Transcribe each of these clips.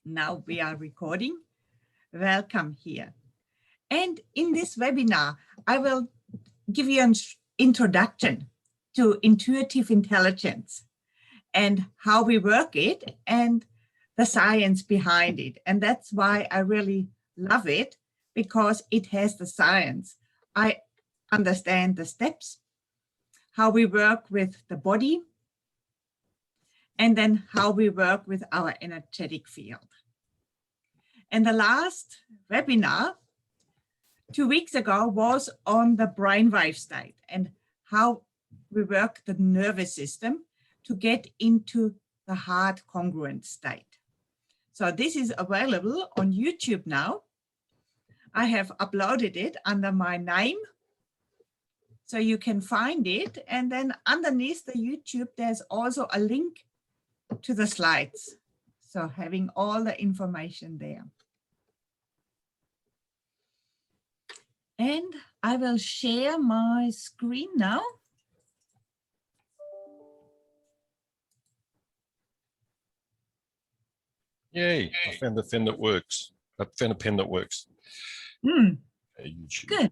Now we are recording. Welcome here. And in this webinar, I will give you an introduction to intuitive intelligence and how we work it and the science behind it. And that's why I really love it, because it has the science. I understand the steps, how we work with the body, and then how we work with our energetic field. And the last webinar 2 weeks ago was on the brainwave state and how we work the nervous system to get into the heart congruent state. So this is available on YouTube now. I have uploaded it under my name, so you can find it. And then underneath the YouTube, there's also a link to the slides. So having all the information there. And I will share my screen now. Yay, I found a pen that works. I found a pen that works. Good.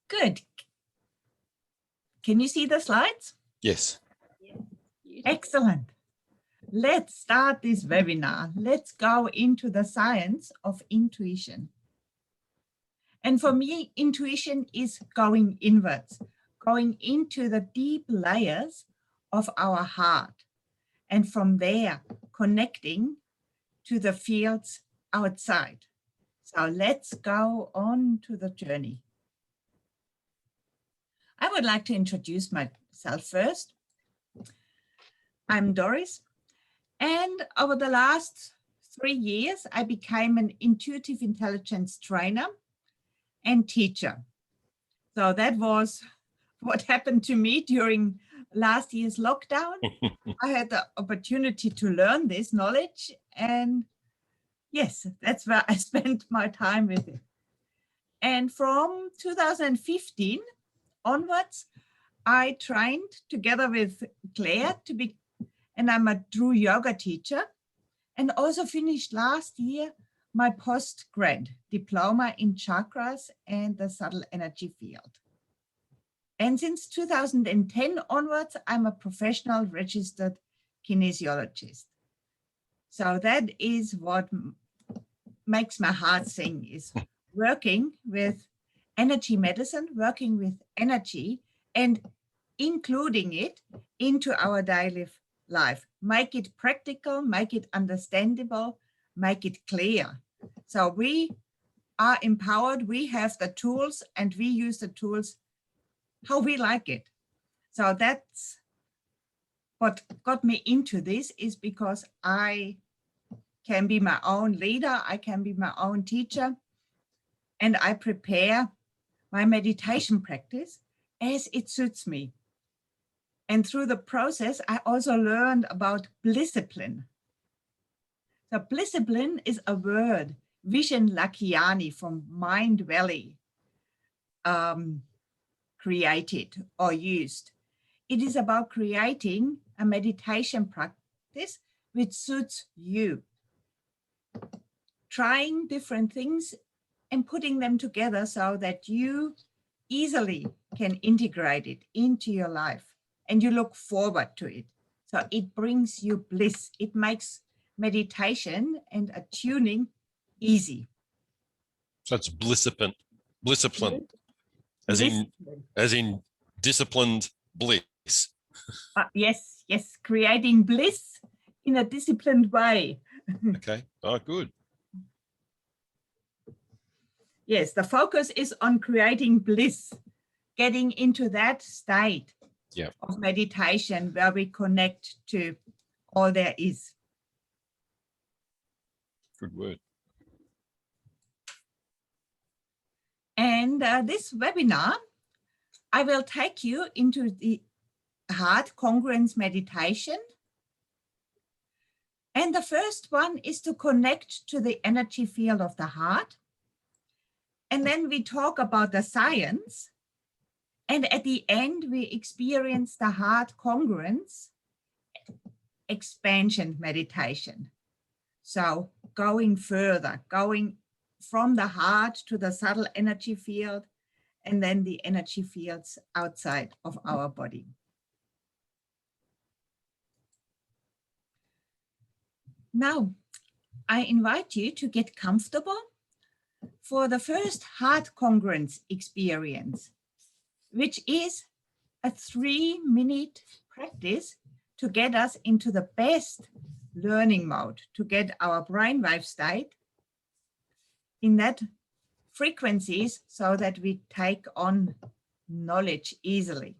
Good. Can you see the slides? Yes. Excellent. Let's start this webinar. Let's go into the science of intuition. And for me, intuition is going inwards, going into the deep layers of our heart. And from there, connecting to the fields outside. So let's go on to the journey. I would like to introduce myself first. I'm Doris, and over the last 3 years, I became an intuitive intelligence trainer and teacher. So that was what happened to me during last year's lockdown. I had the opportunity to learn this knowledge, and yes, that's where I spent my time with it. And from 2015 onwards, I trained together with Claire and I'm a true yoga teacher, and also finished last year my postgrad diploma in chakras and the subtle energy field. And since 2010 onwards, I'm a professional registered kinesiologist. So that is what makes my heart sing, is working with energy medicine, working with energy and including it into our daily life. Make it practical, make it understandable, make it clear. So we are empowered, we have the tools, and we use the tools how we like it. So that's what got me into this, is because I can be my own leader, I can be my own teacher, and I prepare my meditation practice as it suits me. And through the process, I also learned about blisscipline. So blisscipline is a word Vishen Lakhiani from Mind Valley created or used. It is about creating a meditation practice which suits you. Trying different things and putting them together so that you easily can integrate it into your life and you look forward to it. So it brings you bliss. It makes meditation and attuning easy. So it's blisscipline, as in disciplined bliss. Yes, creating bliss in a disciplined way. Okay, oh, good. Yes, the focus is on creating bliss, getting into that state of meditation where we connect to all there is. Good word. And this webinar, I will take you into the heart congruence meditation. And the first one is to connect to the energy field of the heart. And then we talk about the science. And at the end, we experience the Heart-Congruence-Expansion meditation. So going further, going from the heart to the subtle energy field, and then the energy fields outside of our body. Now, I invite you to get comfortable for the first heart congruence experience, which is a 3-minute practice to get us into the best learning mode, to get our brainwave state in that frequencies so that we take on knowledge easily.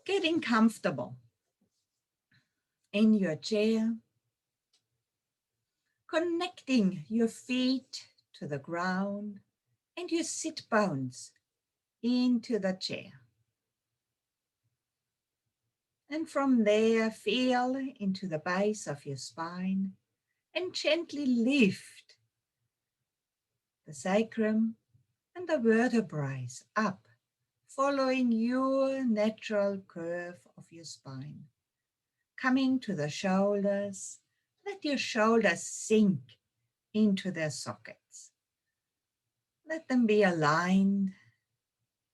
Getting comfortable in your chair, connecting your feet to the ground and your sit bones into the chair. And from there, feel into the base of your spine and gently lift the sacrum and the vertebrae up, following your natural curve of your spine. Coming to the shoulders, let your shoulders sink into their sockets. Let them be aligned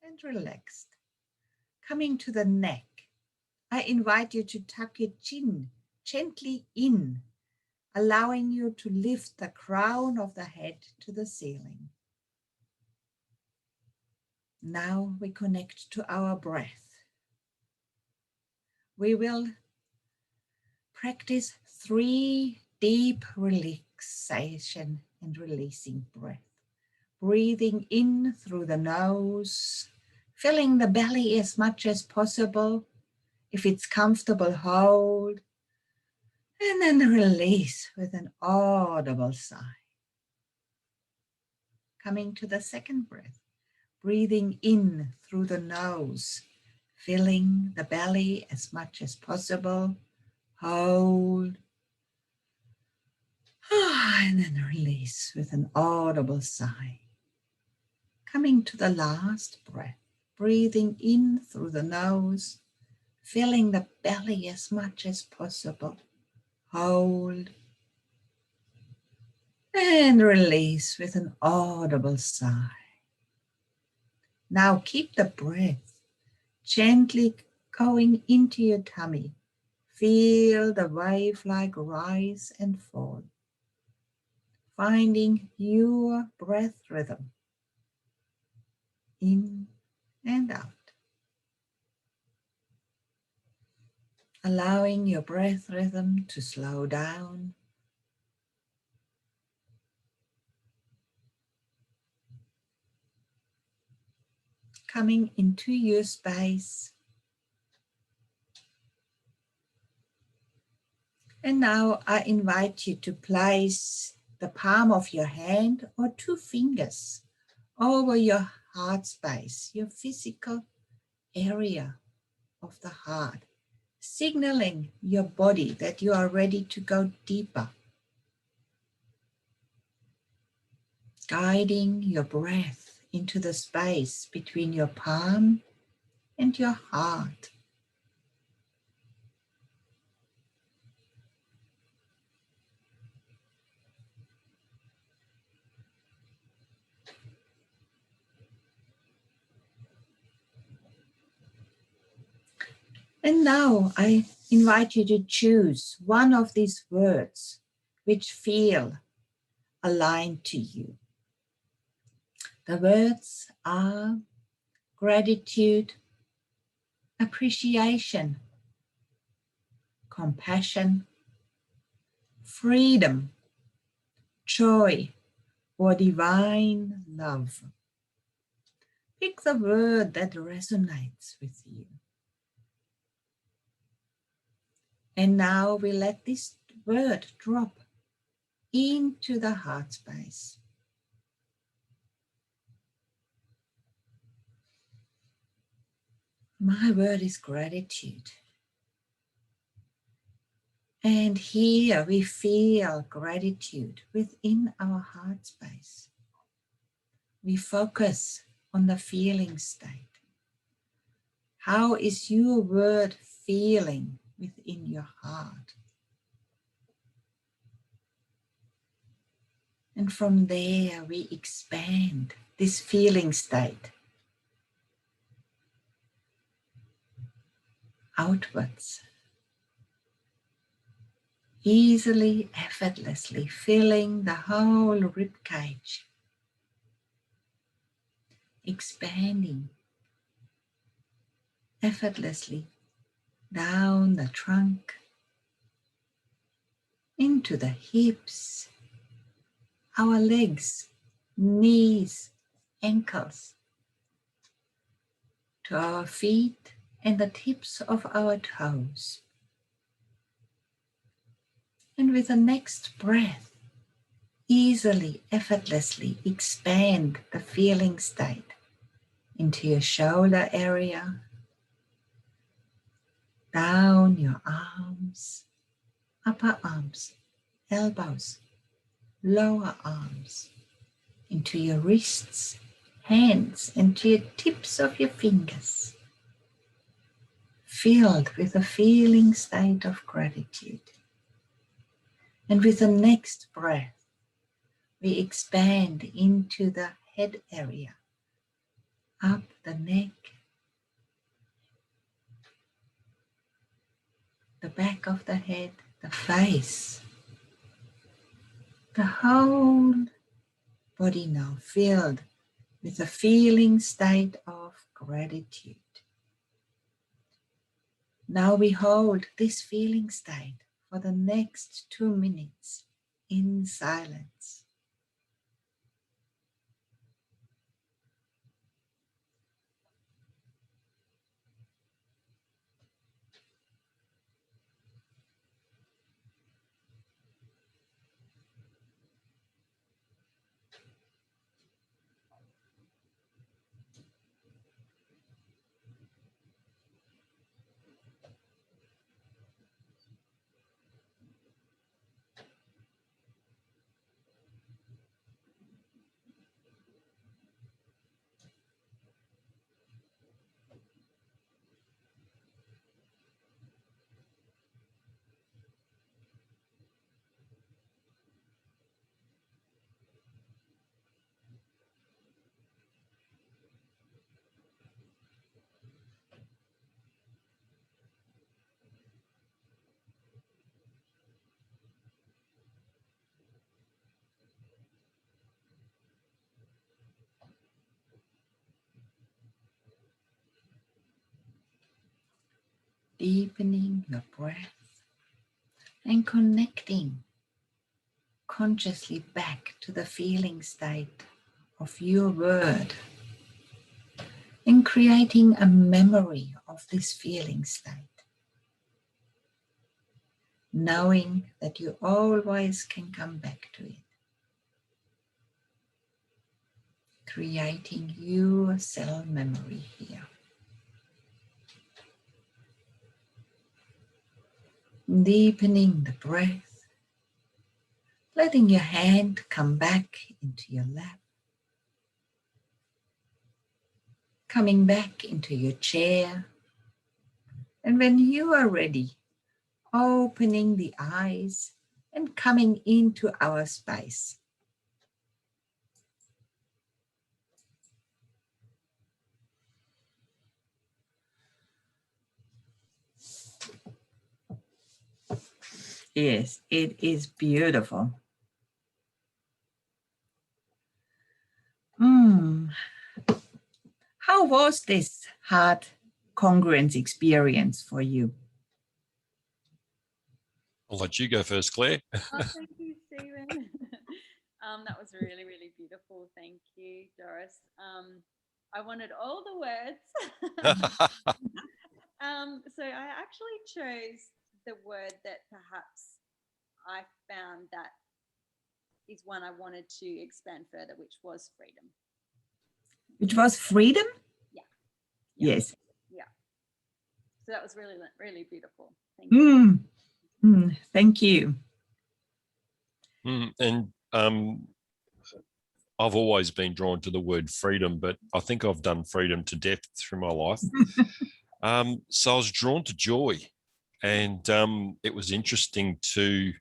and relaxed. Coming to the neck, I invite you to tuck your chin gently in, allowing you to lift the crown of the head to the ceiling. Now we connect to our breath. We will practice 3 deep relaxation and releasing breath. Breathing in through the nose, filling the belly as much as possible. If it's comfortable, hold. And then release with an audible sigh. Coming to the second breath. Breathing in through the nose, filling the belly as much as possible. Hold. And then release with an audible sigh. Coming to the last breath. Breathing in through the nose, filling the belly as much as possible. Hold. And release with an audible sigh. Now keep the breath gently going into your tummy. Feel the wave-like rise and fall. Finding your breath rhythm. In and out. Allowing your breath rhythm to slow down. Coming into your space. And now I invite you to place the palm of your hand or 2 fingers over your heart space, your physical area of the heart, signaling your body that you are ready to go deeper. Guiding your breath into the space between your palm and your heart. And now I invite you to choose one of these words which feel aligned to you. The words are gratitude, appreciation, compassion, freedom, joy, or divine love. Pick the word that resonates with you. And now we let this word drop into the heart space. My word is gratitude. And here we feel gratitude within our heart space. We focus on the feeling state. How is your word feeling within your heart? And from there we expand this feeling state outwards, easily, effortlessly filling the whole rib cage, expanding effortlessly down the trunk, into the hips, our legs, knees, ankles, to our feet and the tips of our toes. And with the next breath, easily, effortlessly expand the feeling state into your shoulder area, down your arms, upper arms, elbows, lower arms, into your wrists, hands, and to your tips of your fingers, filled with a feeling state of gratitude. And with the next breath, we expand into the head area, up the neck, the back of the head, the face, the whole body now filled with a feeling state of gratitude. Now we hold this feeling state for the next 2 minutes in silence. Deepening your breath and connecting consciously back to the feeling state of your word and creating a memory of this feeling state, knowing that you always can come back to it, creating your cell memory here. Deepening the breath, letting your hand come back into your lap, coming back into your chair, and when you are ready, opening the eyes and coming into our space. Yes, it is beautiful. How was this heart congruence experience for you? I'll let you go first, Claire. Thank you, Stephen. That was really, really beautiful. Thank you, Doris. I wanted all the words. So I actually chose the word that perhaps I found that is one I wanted to expand further, which was freedom. Which was freedom? Yeah. Yes. Yeah. So that was really, really beautiful. Thank you. Thank you. And I've always been drawn to the word freedom, but I think I've done freedom to death through my life. So I was drawn to joy, and it was interesting to,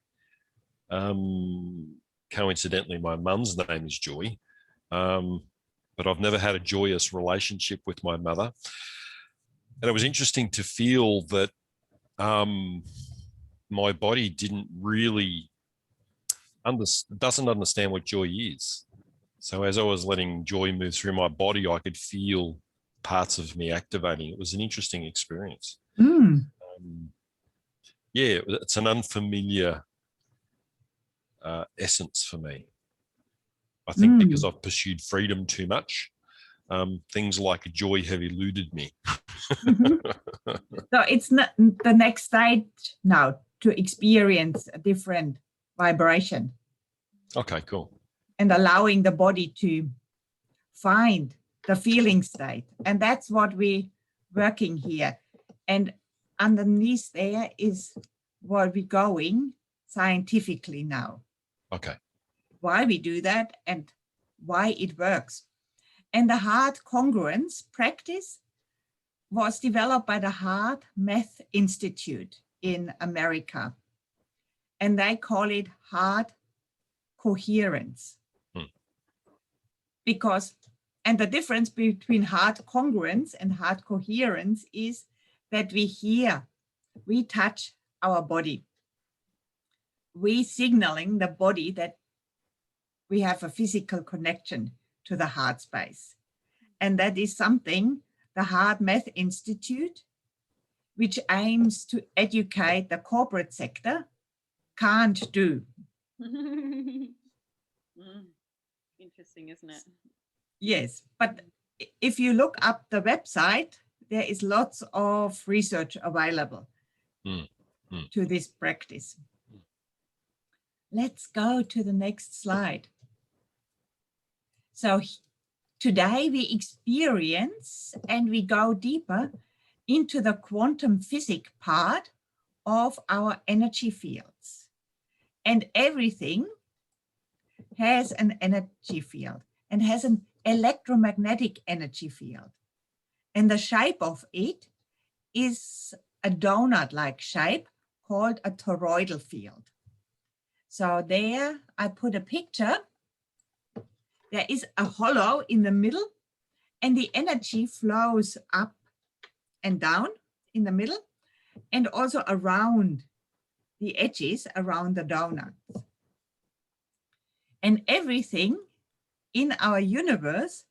coincidentally, my mum's name is Joy, but I've never had a joyous relationship with my mother. And it was interesting to feel that my body didn't really doesn't understand what joy is. So as I was letting joy move through my body, I could feel parts of me activating. It was an interesting experience. Yeah, it's an unfamiliar essence for me. I think because I've pursued freedom too much, things like joy have eluded me. So it's not the next stage now to experience a different vibration. Okay, cool. And allowing the body to find the feeling state. And that's what we're working here. And underneath there is where we're going scientifically now. Okay. Why we do that and why it works. And the heart congruence practice was developed by the Heart-Math Institute in America. And they call it heart coherence. Because, and the difference between heart congruence and heart coherence is that we touch our body. We signaling the body that we have a physical connection to the heart space. And that is something the Heart-Math Institute, which aims to educate the corporate sector, can't do. Interesting, isn't it? Yes, but if you look up the website, there is lots of research available to this practice. Let's go to the next slide. So today we experience and we go deeper into the quantum physics part of our energy fields. And everything has an energy field and has an electromagnetic energy field. And the shape of it is a donut-like shape called a toroidal field. So there I put a picture. There is a hollow in the middle and the energy flows up and down in the middle and also around the edges around the donut. And everything in our universe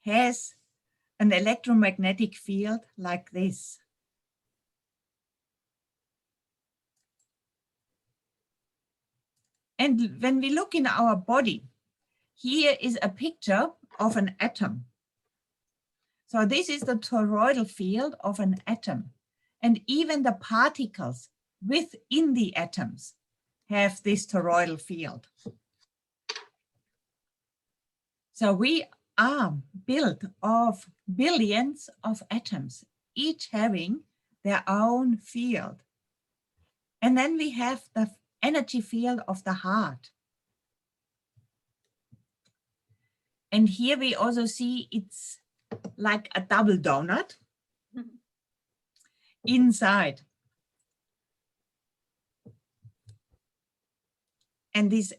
has an electromagnetic field like this. And when we look in our body, here is a picture of an atom. So this is the toroidal field of an atom. And even the particles within the atoms have this toroidal field. So we are built of billions of atoms, each having their own field. And then we have the energy field of the heart. And here we also see it's like a double donut inside. And this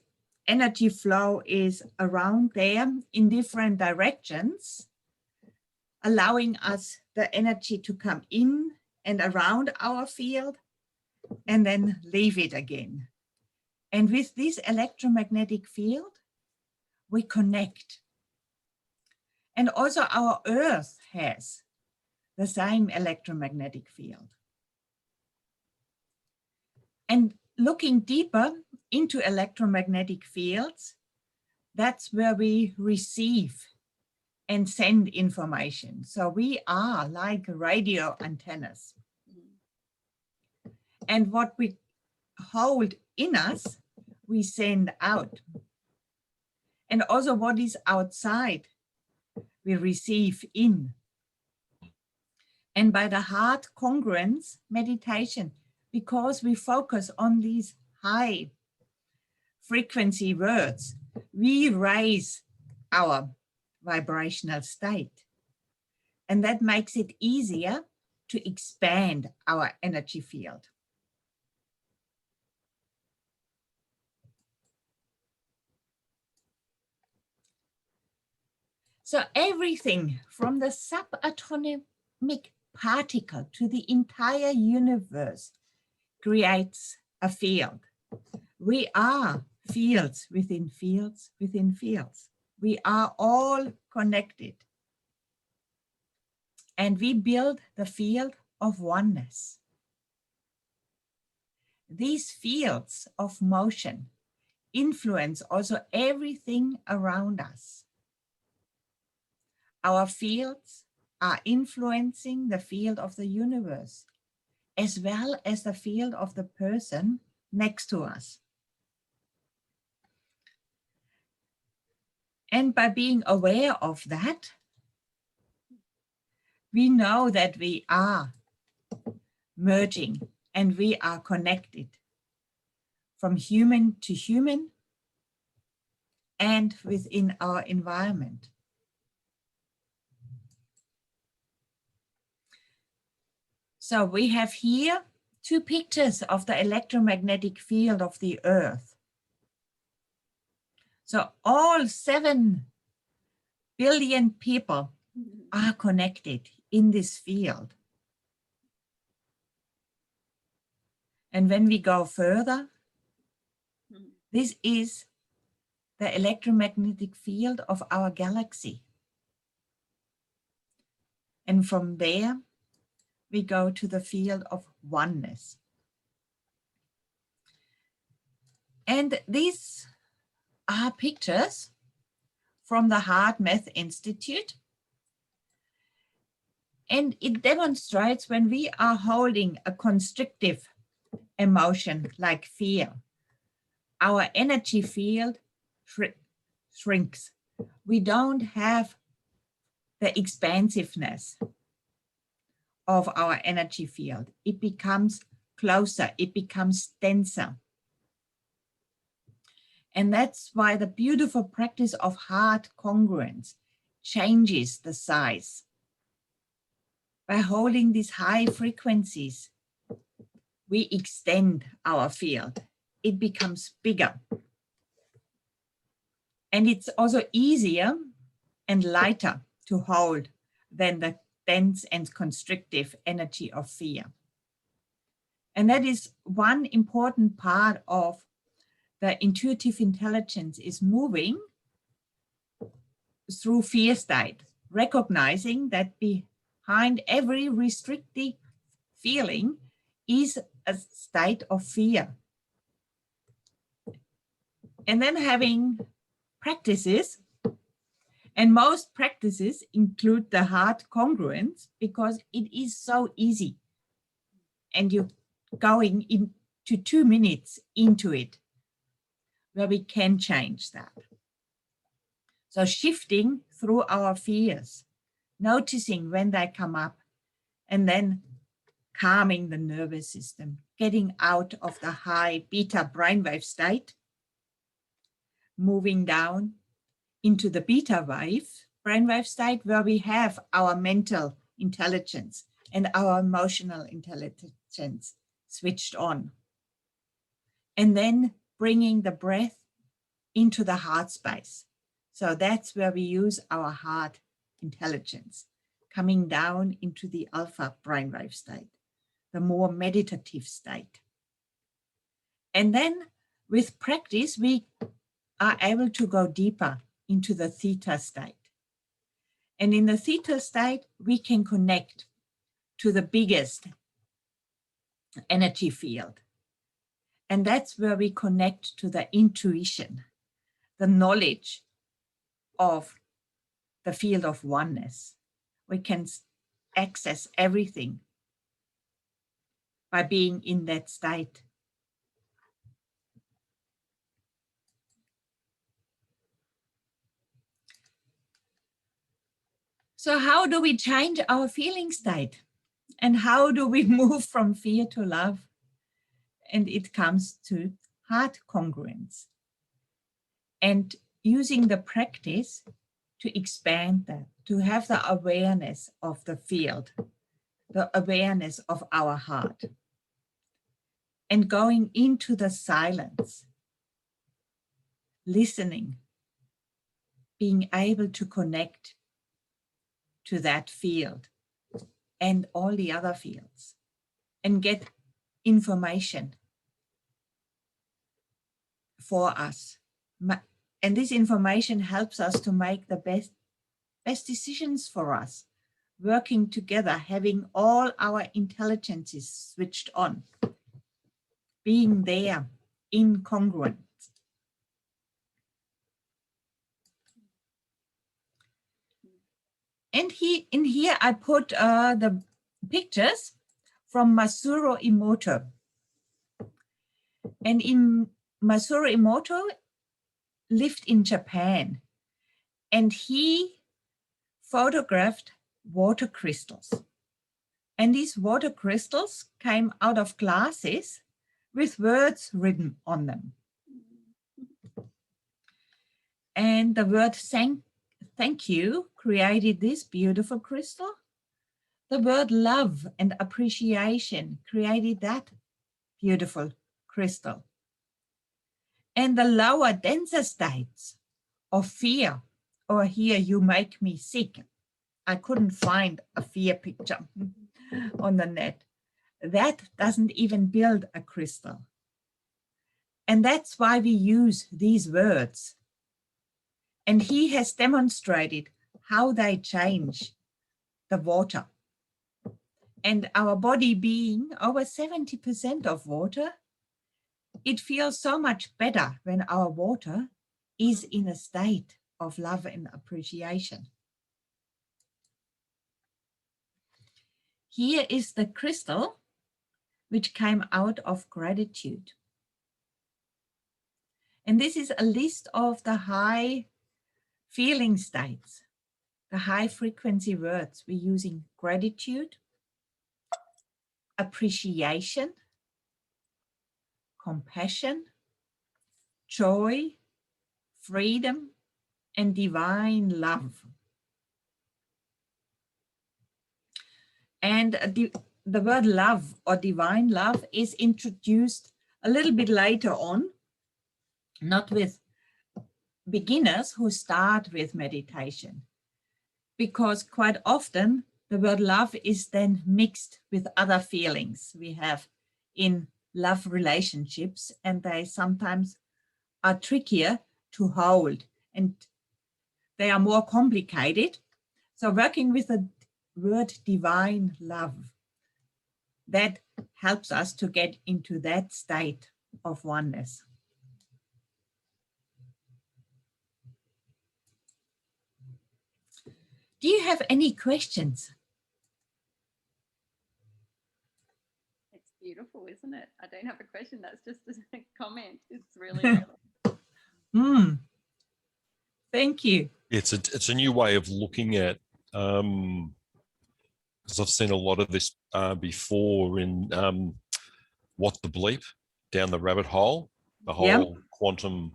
energy flow is around there in different directions, allowing us the energy to come in and around our field and then leave it again. And with this electromagnetic field, we connect. And also our Earth has the same electromagnetic field. And looking deeper into electromagnetic fields, that's where we receive and send information. So we are like radio antennas. And what we hold in us, we send out. And also what is outside, we receive in. And by the heart congruence meditation, because we focus on these high frequency words, we raise our vibrational state. And that makes it easier to expand our energy field. So everything from the subatomic particle to the entire universe creates a field. We are fields within fields within fields. We are all connected. And we build the field of oneness. These fields of motion influence also everything around us. Our fields are influencing the field of the universe, as well as the field of the person next to us. And by being aware of that, we know that we are merging and we are connected from human to human and within our environment. So we have here two pictures of the electromagnetic field of the Earth. So all 7 billion people are connected in this field. And when we go further, this is the electromagnetic field of our galaxy. And from there, we go to the field of oneness. And these are pictures from the Heart Math Institute. And it demonstrates when we are holding a constrictive emotion like fear, our energy field shrinks. We don't have the expansiveness of our energy field. It becomes closer, it becomes denser. And that's why the beautiful practice of heart congruence changes the size. By holding these high frequencies, we extend our field. It becomes bigger. And it's also easier and lighter to hold than the dense and constrictive energy of fear. And that is one important part of the intuitive intelligence, is moving through fear state, recognizing that behind every restrictive feeling is a state of fear. And then having practices, and most practices include the heart congruence, because it is so easy. And you're going into 2 minutes into it, where we can change that. So shifting through our fears, noticing when they come up, and then calming the nervous system, getting out of the high beta brainwave state, moving down into the beta wave brainwave state, where we have our mental intelligence and our emotional intelligence switched on. And then bringing the breath into the heart space. So that's where we use our heart intelligence, coming down into the alpha brainwave state, the more meditative state. And then with practice, we are able to go deeper into the theta state. And in the theta state, we can connect to the biggest energy field. And that's where we connect to the intuition, the knowledge of the field of oneness. We can access everything by being in that state. So how do we change our feeling state? And how do we move from fear to love? and it comes to heart congruence. And using the practice to expand that, to have the awareness of the field, the awareness of our heart, and going into the silence, listening, being able to connect to that field and all the other fields and get information for us. And this information helps us to make the best decisions for us, working together, having all our intelligences switched on, being there in congruence. And in here I put the pictures from Masaru Emoto. And Masaru Emoto lived in Japan, and he photographed water crystals. And these water crystals came out of glasses with words written on them. And the word thank you created this beautiful crystal. The word love and appreciation created that beautiful crystal. And the lower, denser states of fear, or here you make me sick. I couldn't find a fear picture on the net. That doesn't even build a crystal. And that's why we use these words. And he has demonstrated how they change the water. And our body being over 70% of water, it feels so much better when our water is in a state of love and appreciation. Here is the crystal which came out of gratitude. And this is a list of the high feeling states, the high frequency words we're using: gratitude, appreciation, compassion, joy, freedom, and divine love. And the word love or divine love is introduced a little bit later on, not with beginners who start with meditation, because quite often the word love is then mixed with other feelings we have in love relationships, and they sometimes are trickier to hold and they are more complicated. So working with the word divine love, that helps us to get into that state of oneness. Do you have any questions? It's beautiful, isn't it? I don't have a question. That's just a comment. It's really, really. Thank you. It's a new way of looking at, because I've seen a lot of this before in What the Bleep, Down the Rabbit Hole, the whole quantum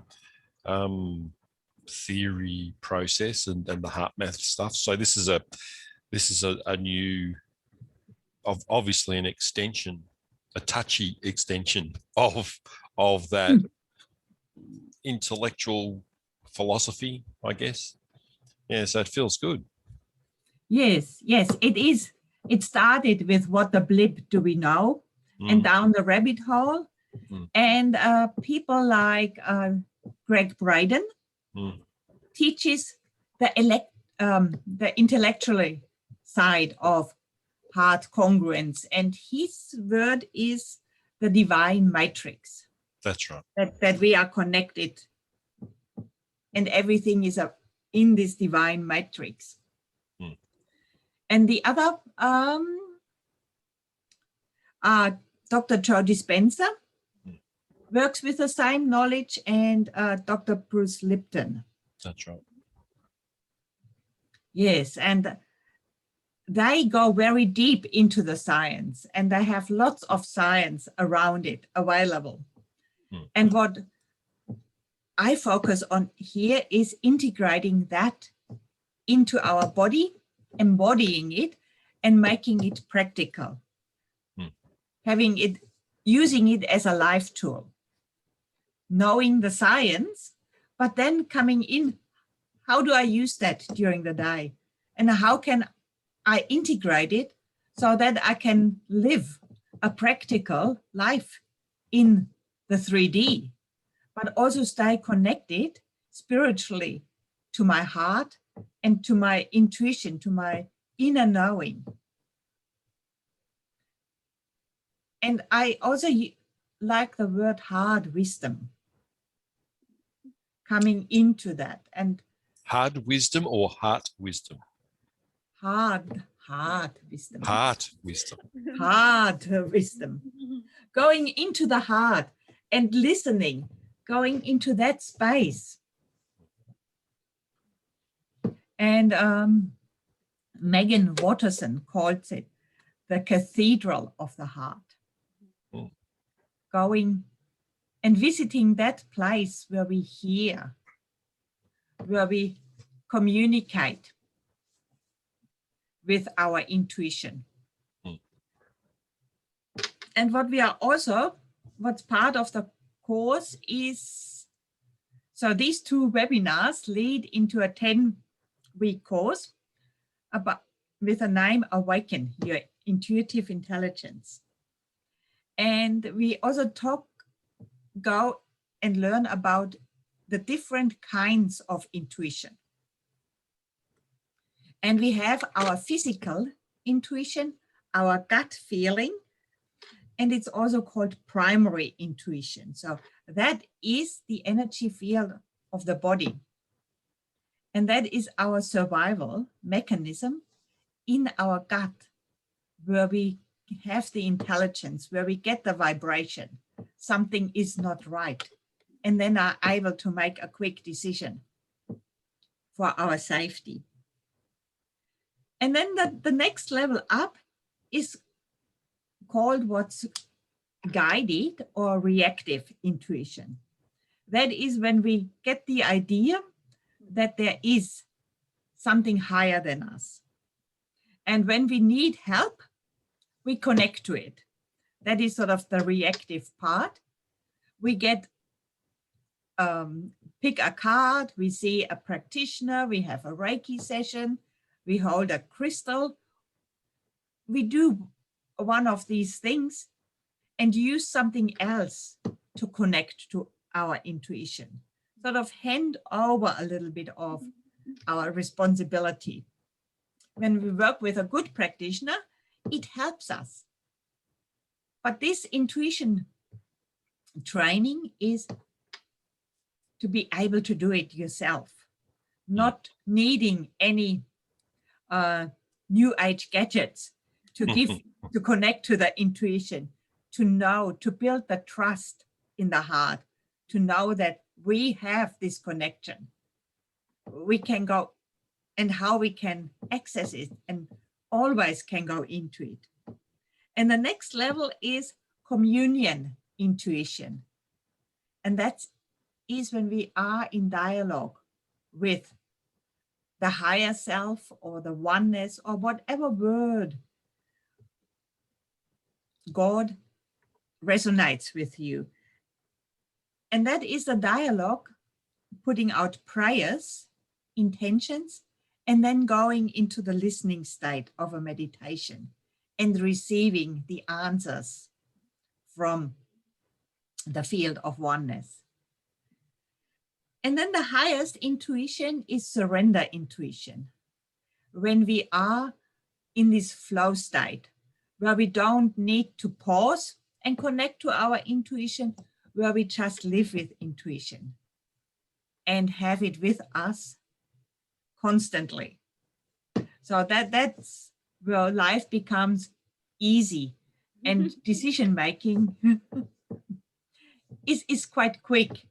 theory process and the heart math stuff. So this is a new, obviously an extension, a touchy extension of that intellectual philosophy, I guess. Yeah, so it feels good. Yes, it is. It started with what the blip do we know, and down the rabbit hole. And people like Greg Braden teaches the intellectual side of heart congruence, and his word is the divine matrix. That's right. That we are connected, and everything is in this divine matrix. And the other, Dr. Joe Dispenza works with the same knowledge, and Dr. Bruce Lipton. That's right. Yes, and they go very deep into the science, and they have lots of science around it available. And what I focus on here is integrating that into our body, embodying it, and making it practical. Having it, using it as a life tool, knowing the science, but then coming in, how do I use that during the day? And how can I integrate it so that I can live a practical life in the 3D, but also stay connected spiritually to my heart and to my intuition, to my inner knowing. And I also like the word hard wisdom coming into that. And hard wisdom or heart wisdom? Hard wisdom. Heart wisdom. Hard wisdom. Going into the heart and listening, going into that space. And Megan Watterson calls it the cathedral of the heart. Going and visiting that place where we hear, where we communicate with our intuition. And what we are also, what's part of the course is, so these 2 webinars lead into a 10-week course about, with the name Awaken Your Intuitive Intelligence. And we also go and learn about the different kinds of intuition. And we have our physical intuition, our gut feeling, and it's also called primary intuition. So that is the energy field of the body. And that is our survival mechanism in our gut, where we have the intelligence, where we get the vibration, something is not right, and then are able to make a quick decision for our safety. And then the next level up is called what's guided or reactive intuition. That is when we get the idea that there is something higher than us. And when we need help, we connect to it. That is sort of the reactive part. We get, pick a card, we see a practitioner, we have a Reiki session, we hold a crystal. We do one of these things and use something else to connect to our intuition. Sort of hand over a little bit of our responsibility. When we work with a good practitioner, it helps us. But this intuition training is to be able to do it yourself, not needing any new age gadgets to give, to connect to the intuition, to know, to build the trust in the heart, to know that we have this connection. We can go, and how we can access it, and always can go into it. And the next level is communion intuition. And that is when we are in dialogue with the higher self or the oneness or whatever word God resonates with you. And that is a dialogue, putting out prayers, intentions, and then going into the listening state of a meditation and receiving the answers from the field of oneness. And then the highest intuition is surrender intuition. When we are in this flow state, where we don't need to pause and connect to our intuition, where we just live with intuition and have it with us constantly. So that's where life becomes easy and decision making is quite quick.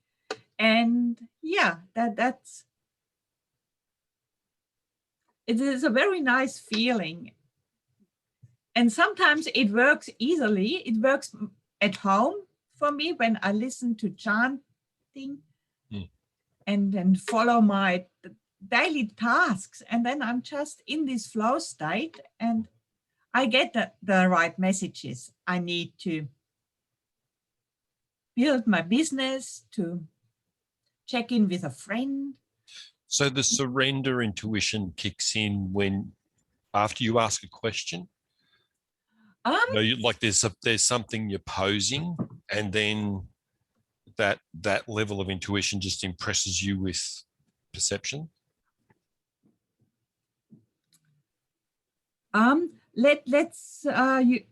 And yeah, it is a very nice feeling And sometimes it works easily. It works at home for me when I listen to chanting and then follow my daily tasks. And then I'm just in this flow state and I get the right messages. I need to build my business, to check in with a friend. So the surrender intuition kicks in when, after you ask a question, like there's something you're posing, and then that level of intuition just impresses you with perception. Let's you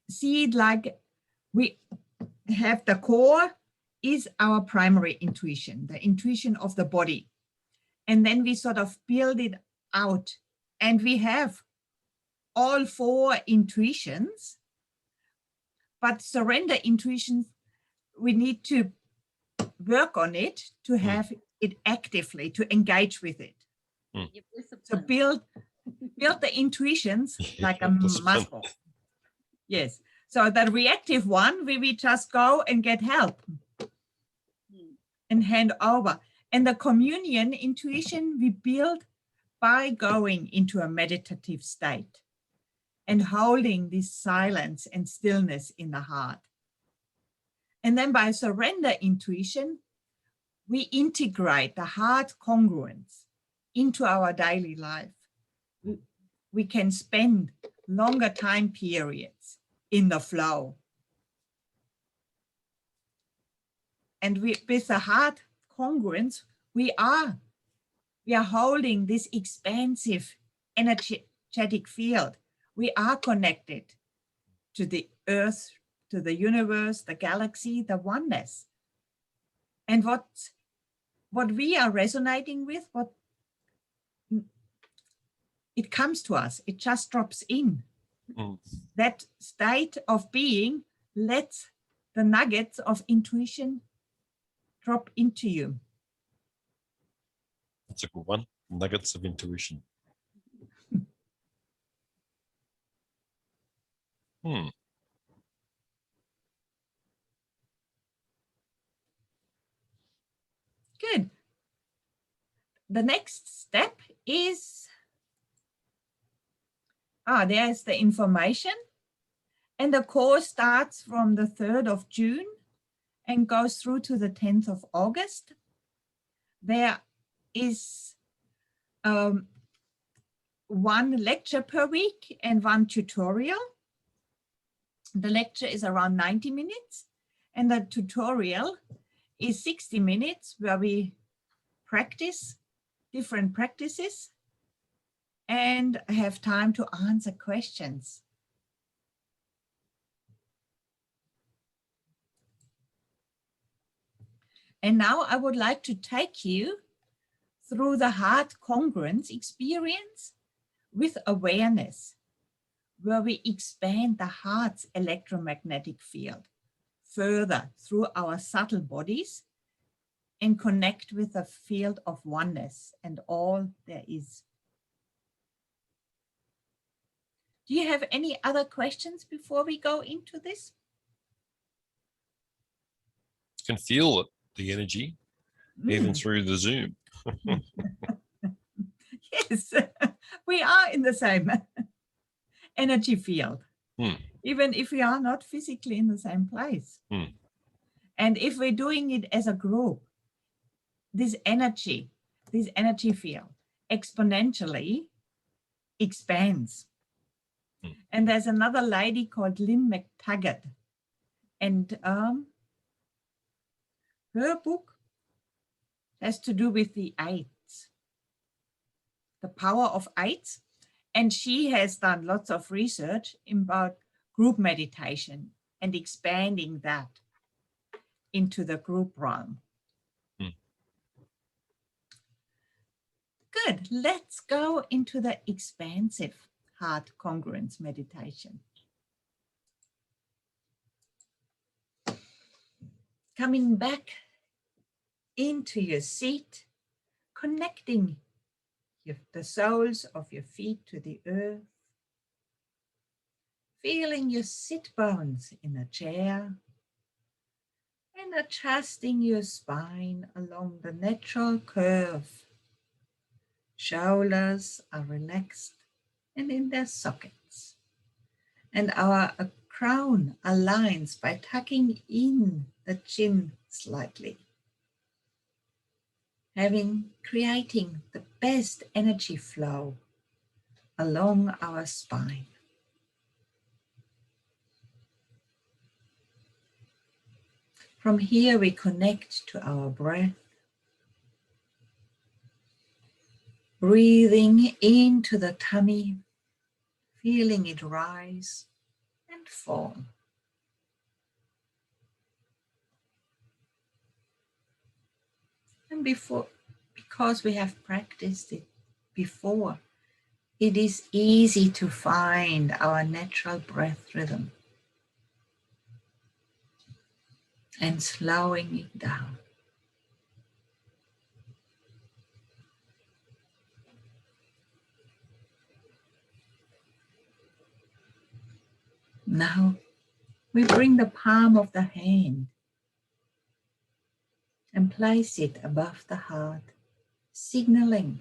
see it like we have the core is our primary intuition, the intuition of the body. And then we sort of build it out, and we have all 4 intuitions, but surrender intuitions, we need to work on it to have it actively, to engage with it. So build the intuitions like a muscle. Yes. So the reactive one, we just go and get help and hand over. And the communion intuition we build by going into a meditative state and holding this silence and stillness in the heart. And then by surrender intuition, we integrate the heart congruence into our daily life. We can spend longer time periods in the flow. And with the heart congruence, we are holding this expansive energetic field. We are connected to the earth, to the universe, the galaxy, the oneness. And what we are resonating with, what it comes to us, it just drops in. That state of being lets the nuggets of intuition drop into you. That's a good one. Nuggets of intuition. Good. The next step is, there's the information. And the course starts from the 3rd of June and goes through to the 10th of August. There is 1 lecture per week and 1 tutorial. The lecture is around 90 minutes and the tutorial is 60 minutes where we practice different practices and have time to answer questions. And now I would like to take you through the heart congruence experience with awareness, where we expand the heart's electromagnetic field further through our subtle bodies and connect with the field of oneness and all there is. Do you have any other questions before we go into this? You can feel it, the energy, even through the Zoom. Yes, we are in the same energy field, even if we are not physically in the same place. And if we're doing it as a group, this energy field exponentially expands. And there's another lady called Lynn McTaggart, and her book has to do with the 8s, the power of 8s. And she has done lots of research about group meditation and expanding that into the group realm. Good. Let's go into the expansive heart congruence meditation. Coming back into your seat, connecting the soles of your feet to the earth. feeling your sit bones in a chair and adjusting your spine along the natural curve. Shoulders are relaxed and in their sockets. And our crown aligns by tucking in the chin slightly, creating the best energy flow along our spine. From here we connect to our breath, breathing into the tummy, feeling it rise and fall. And because we have practiced it before, it is easy to find our natural breath rhythm and slowing it down. Now we bring the palm of the hand and place it above the heart, signaling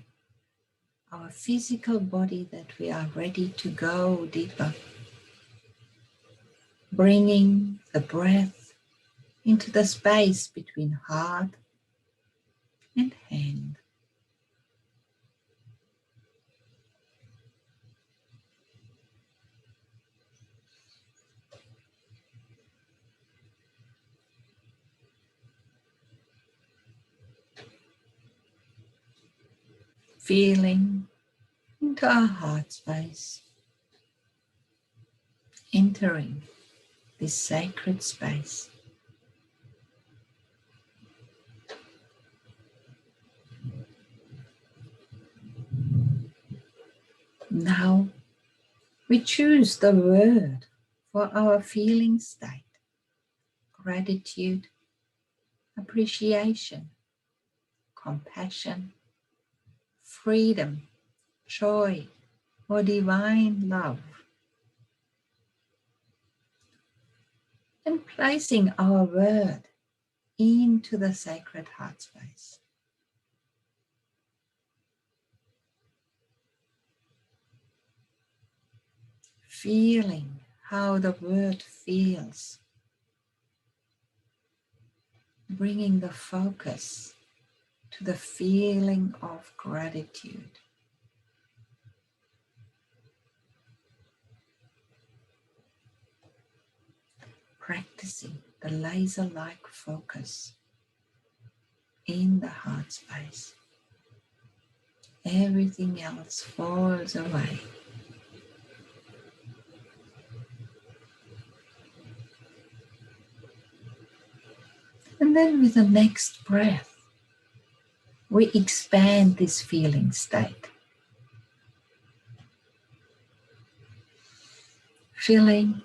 our physical body that we are ready to go deeper, bringing the breath into the space between heart and hand. Feeling into our heart space, entering this sacred space. Now we choose the word for our feeling state: gratitude, appreciation, compassion, freedom, joy, or divine love. And placing our word into the sacred heart space. Feeling how the word feels. Bringing the focus to the feeling of gratitude. Practicing the laser-like focus in the heart space. Everything else falls away. And then with the next breath, we expand this feeling state. Filling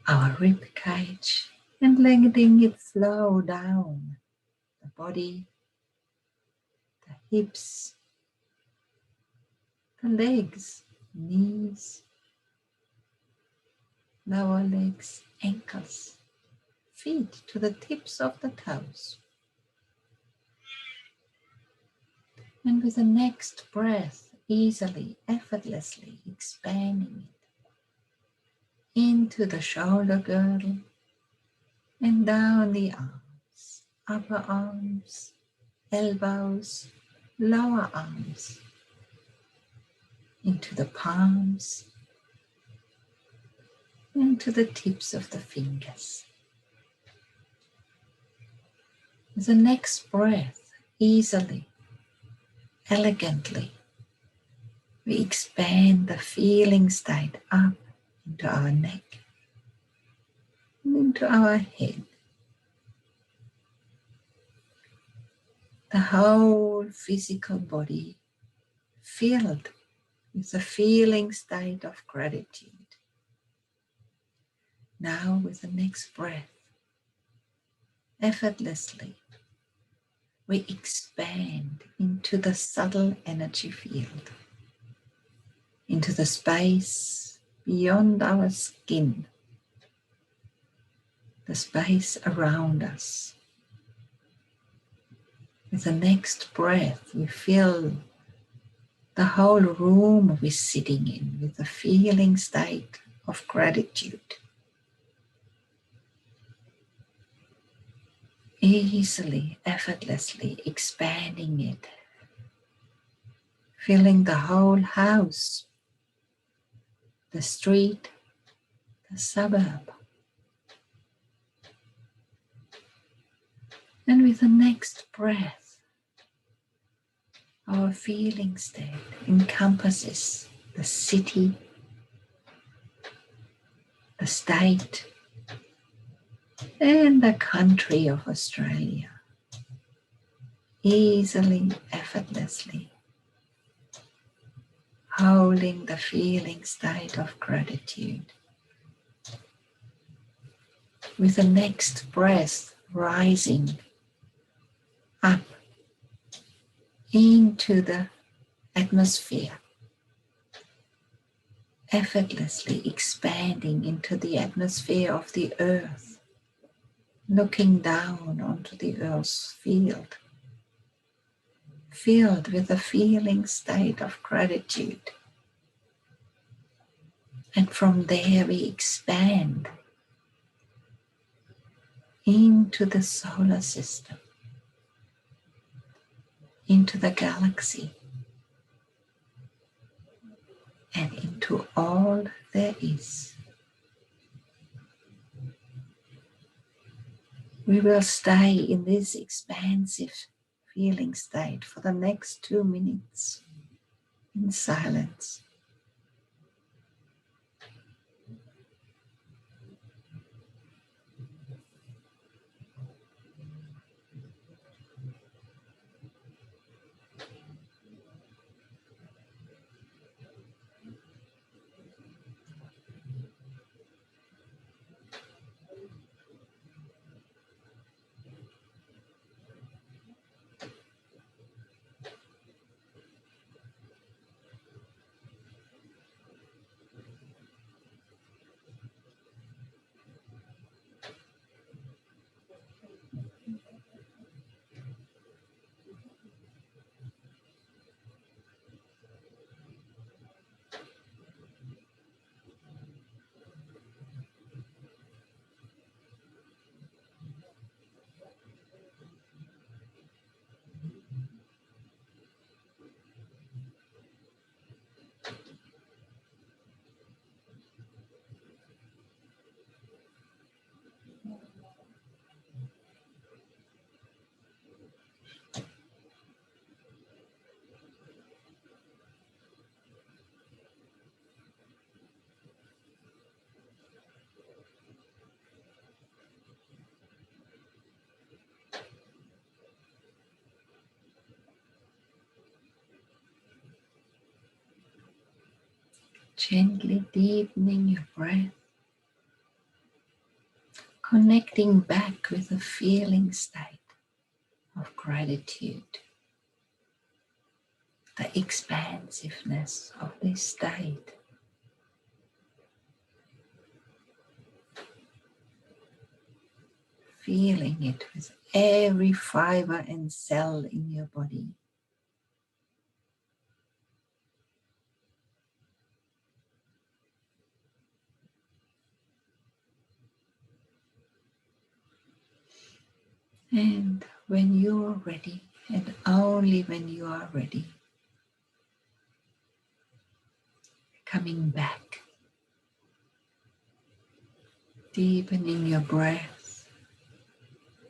our rib cage and letting it flow down the body, the hips, the legs, knees, lower legs, ankles, feet to the tips of the toes. And with the next breath, easily, effortlessly expanding it into the shoulder girdle and down the arms, upper arms, elbows, lower arms, into the palms, into the tips of the fingers. With the next breath, easily, elegantly, we expand the feeling state up into our neck and into our head. The whole physical body filled with the feeling state of gratitude. Now with the next breath, effortlessly, we expand into the subtle energy field, into the space beyond our skin, the space around us. With the next breath, we fill the whole room we're sitting in with a feeling state of gratitude. Easily, effortlessly expanding it, filling the whole house, the street, the suburb. And with the next breath, our feeling state encompasses the city, the state, and the country of Australia. Easily, effortlessly, holding the feeling state of gratitude. With the next breath, rising up into the atmosphere, effortlessly expanding into the atmosphere of the earth, looking down onto the earth's field, filled with a feeling state of gratitude. And from there we expand into the solar system, into the galaxy, and into all there is. We will stay in this expansive feeling state for the next 2 minutes in silence. Gently deepening your breath, connecting back with a feeling state of gratitude, the expansiveness of this state. Feeling it with every fiber and cell in your body. And when you are ready, and only when you are ready, coming back, deepening your breath,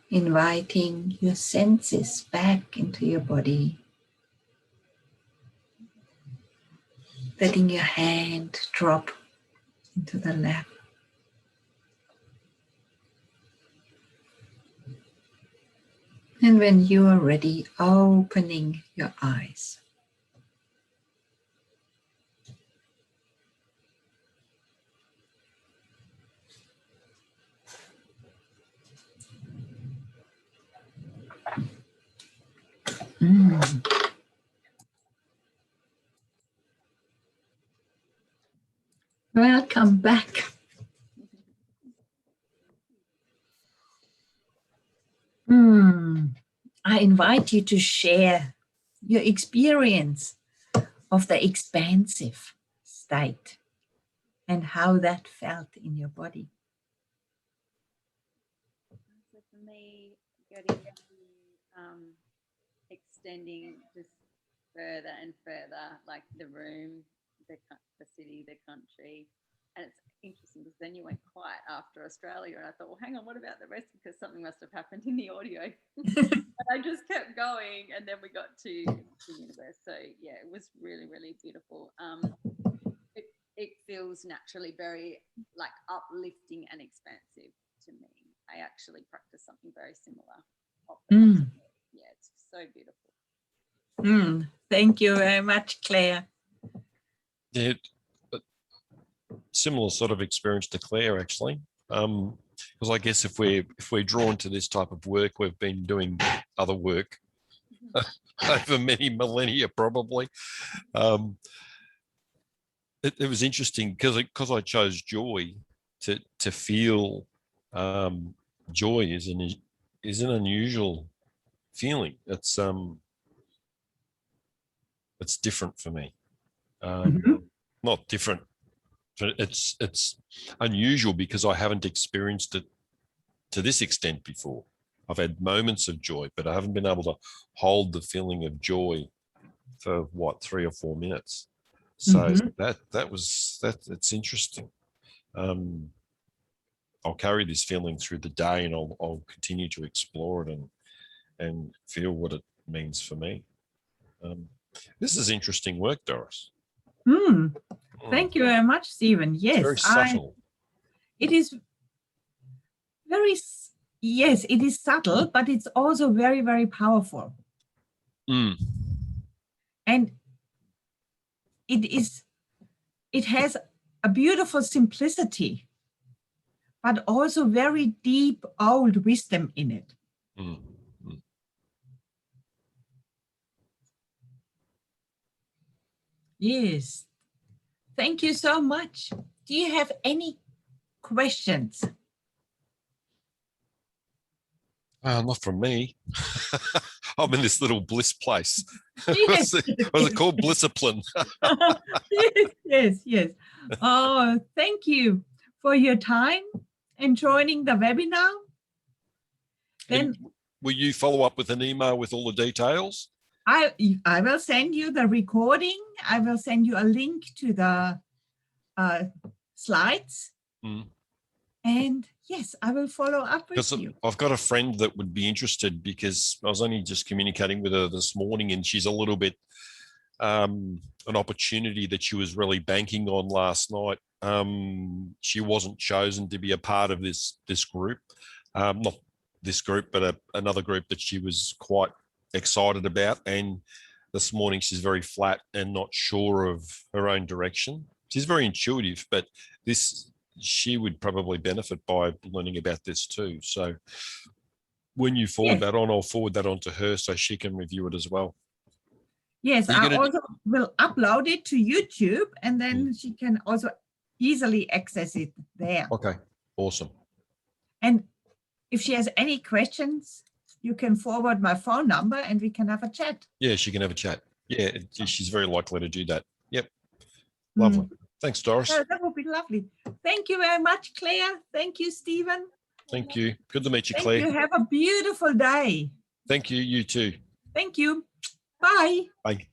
inviting your senses back into your body, letting your hand drop into the lap. And when you are ready, opening your eyes. Well, come back. I invite you to share your experience of the expansive state and how that felt in your body. So for me, getting extending just further and further, like the room, the city, the country. And it's interesting because then you went quiet after Australia, and I thought, well, hang on, what about the rest? Because something must have happened in the audio. But I just kept going, and then we got to the universe. So yeah, it was really, really beautiful. It feels naturally very like uplifting and expansive to me. I actually practice something very similar. Yeah, it's so beautiful. Thank you very much, Claire. Yeah, similar sort of experience to Claire, actually. Because I guess if we're drawn to this type of work, we've been doing other work over many millennia, probably. It was interesting because I chose joy to feel. Joy is an unusual feeling. It's different for me. Not different. It's unusual because I haven't experienced it to this extent before. I've had moments of joy, but I haven't been able to hold the feeling of joy for 3 or 4 minutes. So that's interesting. I'll carry this feeling through the day, and I'll continue to explore it and feel what it means for me. This is interesting work, Doris. Thank you very much, Stephen. Yes, it's very subtle. It is very, yes, it is subtle, but it's also very, very powerful. And it has a beautiful simplicity, but also very deep old wisdom in it. Yes. Thank you so much. Do you have any questions? Not from me. I'm in this little bliss place. Yes. Was it called Blissipline? Yes. Oh, thank you for your time and joining the webinar. Then will you follow up with an email with all the details? I will send you the recording. I will send you a link to the slides. And yes, I will follow up with you. I've got a friend that would be interested, because I was only just communicating with her this morning, and she's a little bit an opportunity that she was really banking on last night. She wasn't chosen to be a part of this group, not this group, but another group that she was quite excited about. And this morning she's very flat and not sure of her own direction. She's very intuitive, but she would probably benefit by learning about this too. So when you forward that on, I'll forward that on to her so she can review it as well. Yes, I also will upload it to YouTube, and then she can also easily access it there. Okay, awesome. And if she has any questions, you can forward my phone number and we can have a chat. Yeah, she can have a chat. Yeah, she's very likely to do that. Yep. Lovely. Thanks, Doris. That would be lovely. Thank you very much, Claire. Thank you, Stephen. Thank you. Good to meet you, Claire. Thank you. Have a beautiful day. Thank you. You too. Thank you. Bye. Bye.